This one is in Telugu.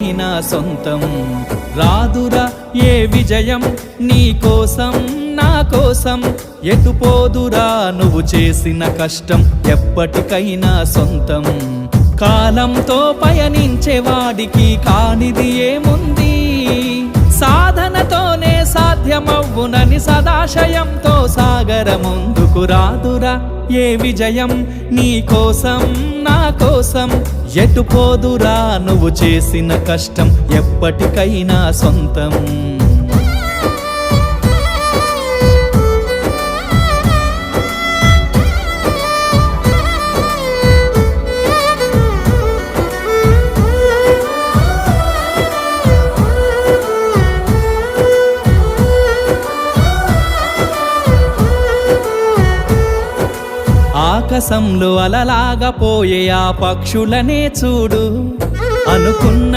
ఎప్పటికైనా సొంతం. రాదురా ఏ విజయం నీ కోసం నా కోసం, ఎటుపోదురా నువ్వు చేసిన కష్టం ఎప్పటికైనా సొంతం. కాలంతో పయనించేవాడికి కానిది ఏముంది, సాధనతోనే సాధ్యమవ్వునని సదాశయంతో సాగర ముందుకు. రాదురా ఏ విజయం నీ కోసం నా కోసం, ఎటుపోదురా నువ్వు చేసిన కష్టం ఎప్పటికైనా సొంతం. ఆకాశంలో అలలాగా పోయే ఆ పక్షులనే చూడు, అనుకున్న